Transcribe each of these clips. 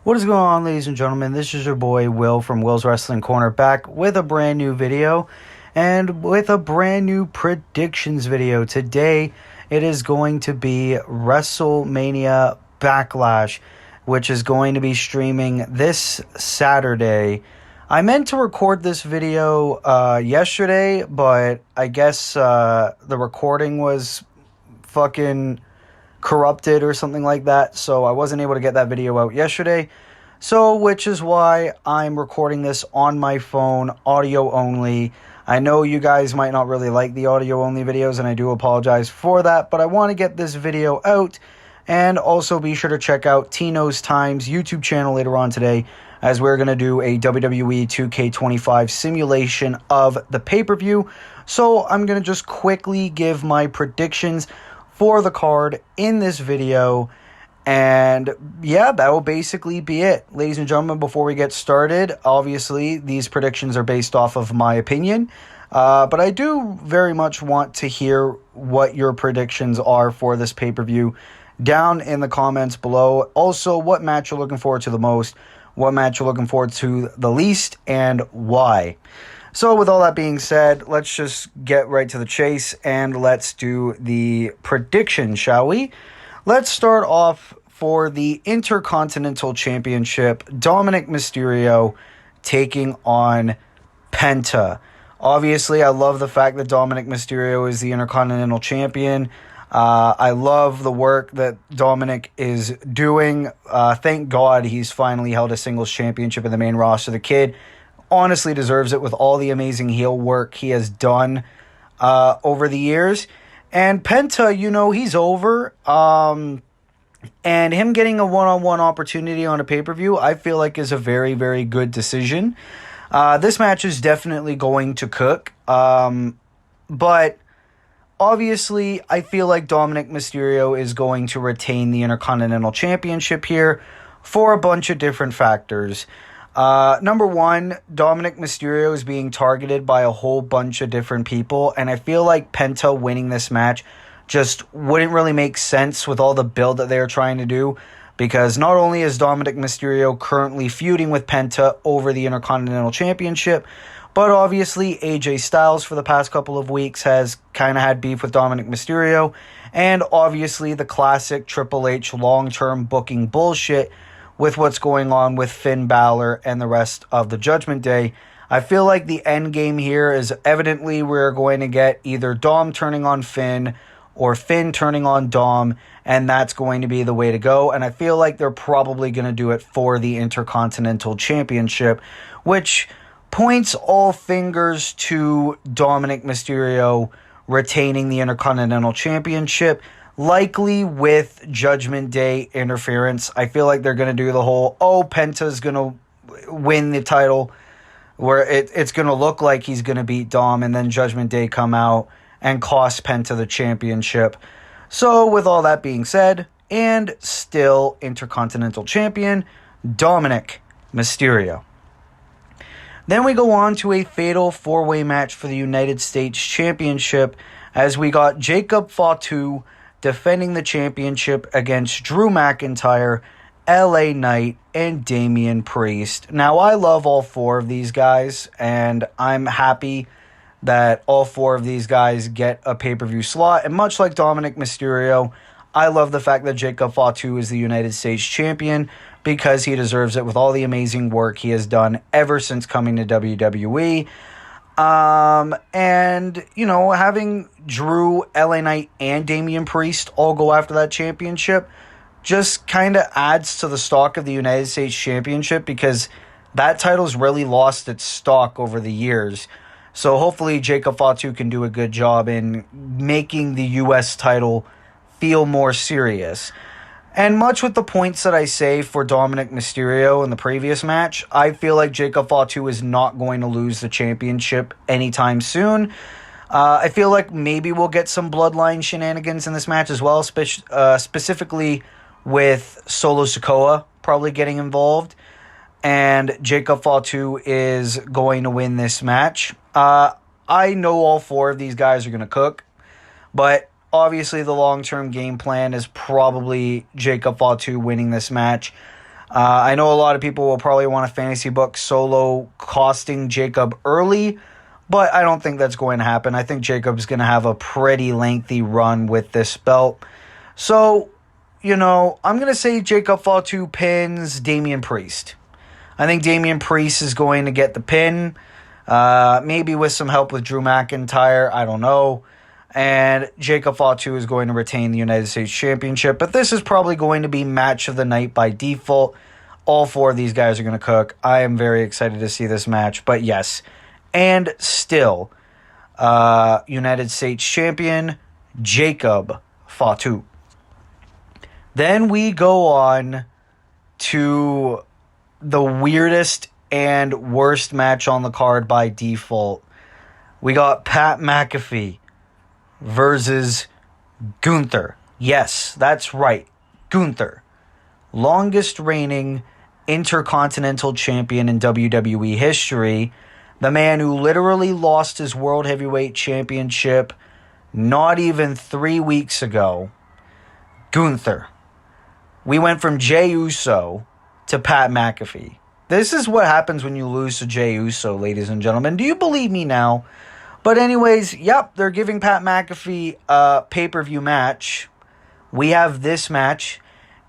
What is going on, ladies and gentlemen? This is your boy Will from Will's Wrestling Corner, back with a brand new video and with a brand new predictions video. Today it is going to be WrestleMania Backlash, which is going to be streaming this Saturday. I meant to record this video yesterday, but I guess the recording was fucking corrupted or something like that, so I wasn't able to get that video out yesterday, which is why I'm recording this on my phone, audio only. I know you guys might not really like the audio only videos, and I do apologize for that, but I want to get this video out. And also be sure to check out Tino's Times YouTube channel later on today, as we're going to do a WWE 2K25 simulation of the pay-per-view. So I'm going to just quickly give my predictions for the card in this video, and yeah, that will basically be it. Ladies and gentlemen, before we get started, obviously these predictions are based off of my opinion, but I do very much want to hear what your predictions are for this pay-per-view down in the comments below. Also, what match you're looking forward to the most, what match you're looking forward to the least, and why. So with all that being said, let's just get right to the chase and let's do the prediction, shall we? Let's start off for the Intercontinental Championship, Dominic Mysterio taking on Penta. Obviously, I love the fact that Dominic Mysterio is the Intercontinental Champion. I love the work that Dominic is doing. Thank God he's finally held a singles championship in the main roster. The kid honestly deserves it with all the amazing heel work he has done over the years. And Penta, he's over. And him getting a one-on-one opportunity on a pay-per-view, I feel like is a very, very good decision. This match is definitely going to cook. But obviously, I feel like Dominic Mysterio is going to retain the Intercontinental Championship here for a bunch of different factors. Number one, Dominic Mysterio is being targeted by a whole bunch of different people, and I feel like Penta winning this match just wouldn't really make sense with all the build that they're trying to do, because not only is Dominic Mysterio currently feuding with Penta over the Intercontinental Championship, but obviously AJ Styles for the past couple of weeks has kind of had beef with Dominic Mysterio, and obviously the classic Triple H long-term booking bullshit with what's going on with Finn Balor and the rest of the Judgment Day. I feel like the end game here is evidently we're going to get either Dom turning on Finn or Finn turning on Dom, and that's going to be the way to go. And I feel like they're probably going to do it for the Intercontinental Championship, which points all fingers to Dominic Mysterio retaining the Intercontinental Championship, likely with Judgment Day interference. I feel like they're going to do the whole, Penta's going to win the title, where it's going to look like he's going to beat Dom, and then Judgment Day come out and cost Penta the championship. So with all that being said, and still Intercontinental Champion, Dominic Mysterio. Then we go on to a fatal four-way match for the United States Championship, as we got Jacob Fatu defending the championship against Drew McIntyre, LA Knight, and Damian Priest. Now, I love all four of these guys, and I'm happy that all four of these guys get a pay-per-view slot. And much like Dominic Mysterio, I love the fact that Jacob Fatu is the United States Champion, because he deserves it with all the amazing work he has done ever since coming to WWE. And, having Drew, LA Knight, and Damian Priest all go after that championship just kind of adds to the stock of the United States Championship, because that title's really lost its stock over the years. So hopefully Jacob Fatu can do a good job in making the U.S. title feel more serious. And much with the points that I say for Dominic Mysterio in the previous match, I feel like Jacob Fatu is not going to lose the championship anytime soon. I feel like maybe we'll get some bloodline shenanigans in this match as well, specifically with Solo Sikoa probably getting involved. And Jacob Fatu is going to win this match. I know all four of these guys are going to cook, but obviously the long-term game plan is probably Jacob Fatu winning this match. I know a lot of people will probably want a fantasy book Solo costing Jacob early, but I don't think that's going to happen. I think Jacob's going to have a pretty lengthy run with this belt. So, I'm going to say Jacob Fatu pins Damian Priest. I think Damian Priest is going to get the pin, maybe with some help with Drew McIntyre. I don't know. And Jacob Fatu is going to retain the United States Championship. But this is probably going to be match of the night by default. All four of these guys are going to cook. I am very excited to see this match. But yes, and still, United States Champion Jacob Fatu. Then we go on to the weirdest and worst match on the card by default. We got Pat McAfee versus Gunther. Yes, that's right. Gunther. Longest reigning Intercontinental Champion in WWE history. The man who literally lost his World Heavyweight Championship not even 3 weeks ago. Gunther. We went from Jey Uso to Pat McAfee. This is what happens when you lose to Jey Uso, ladies and gentlemen. Do you believe me now? But anyways, yep, they're giving Pat McAfee a pay-per-view match. We have this match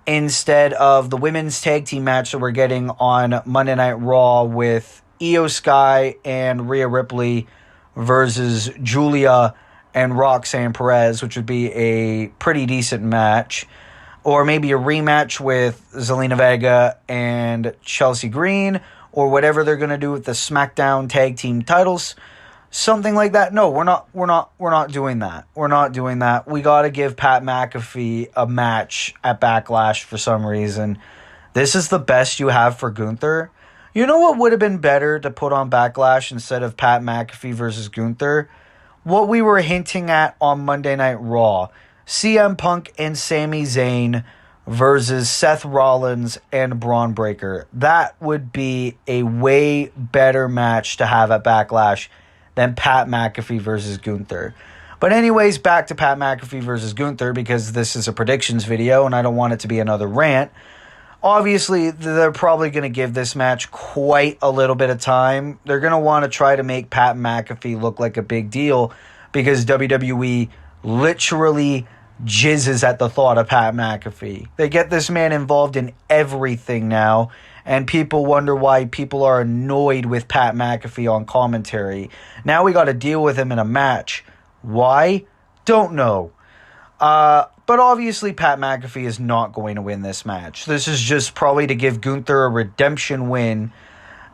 instead of the women's tag team match that we're getting on Monday Night Raw with Io Sky and Rhea Ripley versus Julia and Roxanne Perez, which would be a pretty decent match. Or maybe a rematch with Zelina Vega and Chelsea Green, or whatever they're going to do with the SmackDown tag team titles. Something like that. No, we're not doing that. We're not doing that. We got to give Pat McAfee a match at Backlash for some reason. This is the best you have for Gunther. You know what would have been better to put on Backlash instead of Pat McAfee versus Gunther? What we were hinting at on Monday Night Raw. CM Punk and Sami Zayn versus Seth Rollins and Braun Breaker. That would be a way better match to have at Backlash than Pat McAfee versus Gunther. But anyways, back to Pat McAfee versus Gunther, because this is a predictions video and I don't want it to be another rant. Obviously, they're probably going to give this match quite a little bit of time. They're going to want to try to make Pat McAfee look like a big deal because WWE literally jizzes at the thought of Pat McAfee. They get this man involved in everything now, and people wonder why people are annoyed with Pat McAfee on commentary. Now we got to deal with him in a match. Why? Don't know. But obviously Pat McAfee is not going to win this match. This is just probably to give Gunther a redemption win,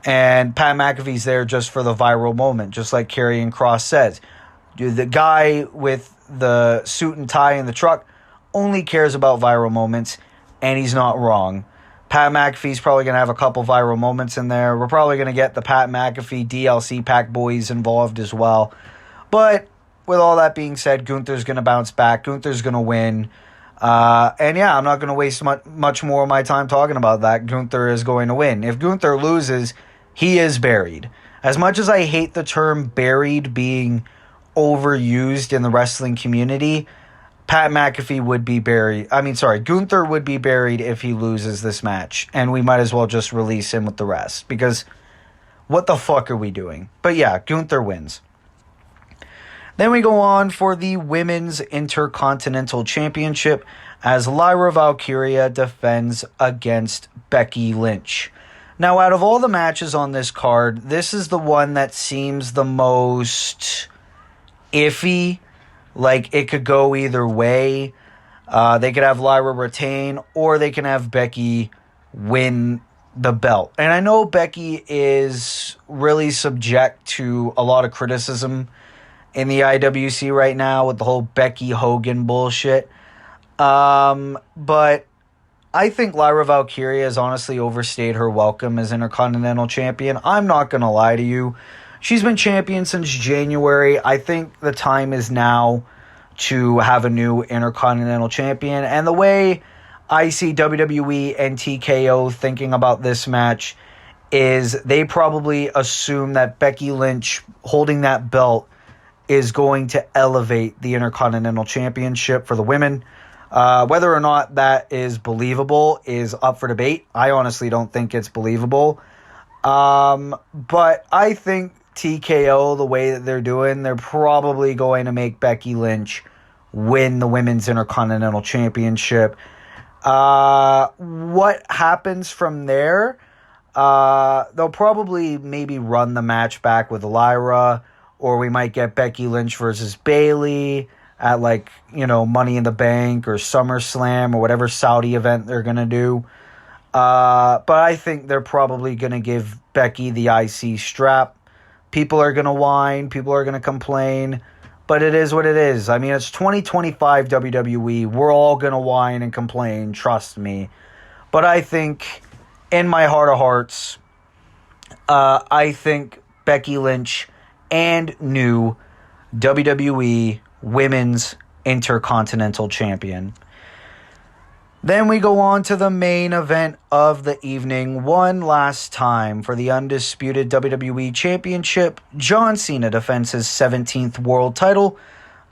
and Pat McAfee's there just for the viral moment, just like Karrion Kross says. The guy with the suit and tie in the truck only cares about viral moments, and he's not wrong. Pat McAfee's probably going to have a couple viral moments in there. We're probably going to get the Pat McAfee DLC pack boys involved as well. But with all that being said, Gunther's going to bounce back. Gunther's going to win. And yeah, I'm not going to waste much more of my time talking about that. Gunther is going to win. If Gunther loses, he is buried. As much as I hate the term buried being overused in the wrestling community, Pat McAfee would be buried. Gunther would be buried if he loses this match, and we might as well just release him with the rest, because what the fuck are we doing? But yeah, Gunther wins. Then we go on for the Women's Intercontinental Championship as Lyra Valkyria defends against Becky Lynch. Now, out of all the matches on this card, this is the one that seems the most iffy. Like, it could go either way. They could have Lyra retain, or they can have Becky win the belt. And I know Becky is really subject to a lot of criticism in the IWC right now with the whole Becky Hogan bullshit. But I think Lyra Valkyria has honestly overstayed her welcome as Intercontinental Champion. I'm not going to lie to you. She's been champion since January. I think the time is now to have a new Intercontinental Champion. And the way I see WWE and TKO thinking about this match is they probably assume that Becky Lynch holding that belt is going to elevate the Intercontinental Championship for the women. Whether or not that is believable is up for debate. I honestly don't think it's believable. But I think TKO, the way that they're doing, they're probably going to make Becky Lynch win the Women's Intercontinental Championship. What happens from there? They'll probably maybe run the match back with Lyra, or we might get Becky Lynch versus Bayley at Money in the Bank or SummerSlam or whatever Saudi event they're going to do. But I think they're probably going to give Becky the IC strap. People are going to whine. People are going to complain. But it is what it is. I mean, it's 2025 WWE. We're all going to whine and complain. Trust me. But I think, in my heart of hearts, I think Becky Lynch and new WWE Women's Intercontinental Champion. Then we go on to the main event of the evening. One last time for the undisputed WWE Championship. John Cena defends his 17th world title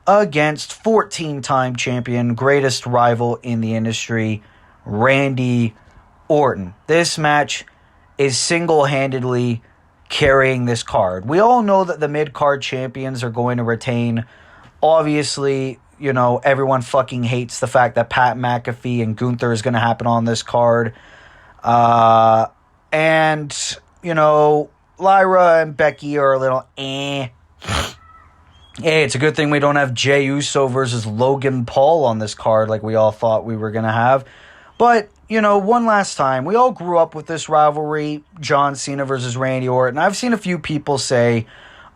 against 14-time champion, greatest rival in the industry, Randy Orton. This match is single-handedly carrying this card. We all know that the mid-card champions are going to retain. Obviously, everyone fucking hates the fact that Pat McAfee and Gunther is going to happen on this card. Lyra and Becky are a little eh. Hey, it's a good thing we don't have Jey Uso versus Logan Paul on this card like we all thought we were going to have. But, one last time, we all grew up with this rivalry, John Cena versus Randy Orton. I've seen a few people say,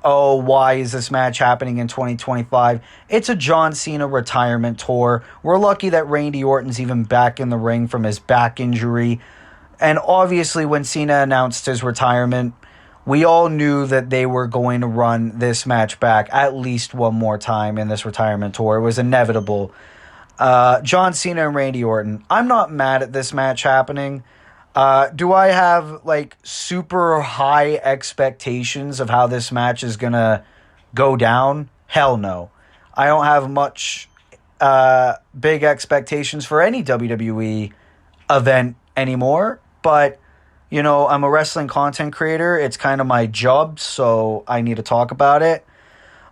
oh, why is this match happening in 2025? It's a John Cena retirement tour. We're lucky that Randy Orton's even back in the ring from his back injury. And obviously, when Cena announced his retirement, we all knew that they were going to run this match back at least one more time in this retirement tour. It was inevitable. John Cena and Randy Orton. I'm not mad at this match happening. Do I have super high expectations of how this match is going to go down? Hell no. I don't have much big expectations for any WWE event anymore, but I'm a wrestling content creator. It's kind of my job, so I need to talk about it.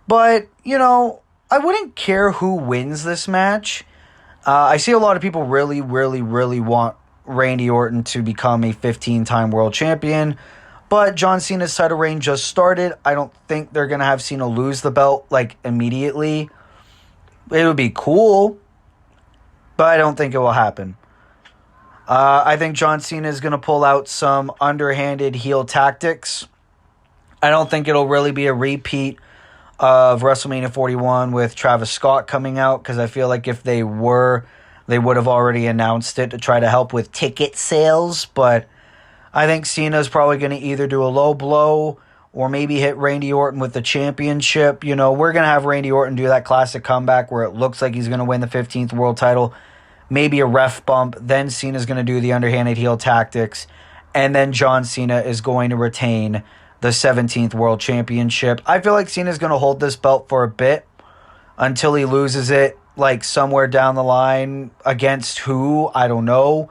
But, I wouldn't care who wins this match. I see a lot of people really, really, really want Randy Orton to become a 15-time world champion, but John Cena's title reign just started. I don't think they're going to have Cena lose the belt immediately. It would be cool, but I don't think it will happen. I think John Cena is going to pull out some underhanded heel tactics. I don't think it'll really be a repeat of WrestleMania 41 with Travis Scott coming out, because I feel like if they were, they would have already announced it to try to help with ticket sales. But I think Cena's probably going to either do a low blow or maybe hit Randy Orton with the championship. We're going to have Randy Orton do that classic comeback where it looks like he's going to win the 15th world title. Maybe a ref bump. Then Cena's going to do the underhanded heel tactics. And then John Cena is going to retain the 17th world championship. I feel like Cena's going to hold this belt for a bit until he loses it, somewhere down the line. Against who? I don't know.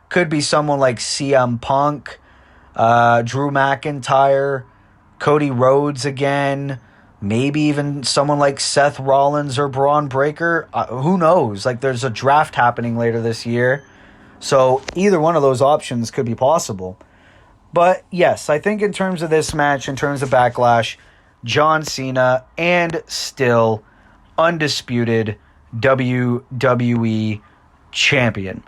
Could be someone like CM Punk, Drew McIntyre, Cody Rhodes again. Maybe even someone like Seth Rollins or Braun Breaker. Who knows? There's a draft happening later this year. So either one of those options could be possible. But yes, I think in terms of this match, in terms of Backlash, John Cena and still undisputed WWE champion.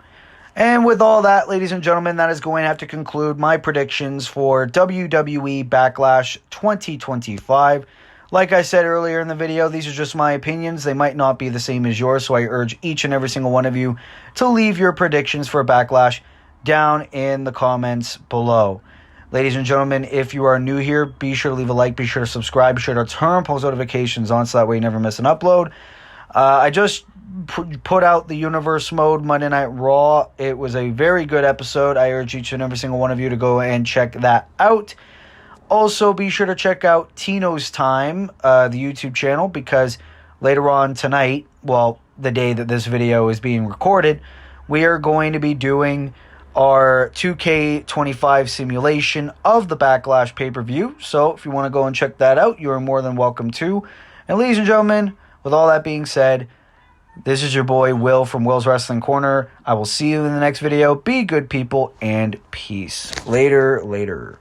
And with all that, ladies and gentlemen, that is going to have to conclude my predictions for WWE Backlash 2025. Like I said earlier in the video, these are just my opinions. They might not be the same as yours, so I urge each and every single one of you to leave your predictions for Backlash down in the comments below. Ladies and gentlemen, if you are new here, be sure to leave a like, be sure to subscribe, be sure to turn post notifications on so that way you never miss an upload. I just put out the Universe Mode Monday Night Raw. It was a very good episode. I urge each and every single one of you to go and check that out. Also, be sure to check out Tino's Time, the YouTube channel, because later on tonight, well, the day that this video is being recorded, we are going to be doing our 2K25 simulation of the Backlash pay-per-view. So if you want to go and check that out, you are more than welcome to. And ladies and gentlemen, with all that being said, this is your boy Will from Will's Wrestling Corner. I will see you in the next video. Be good people and peace. Later.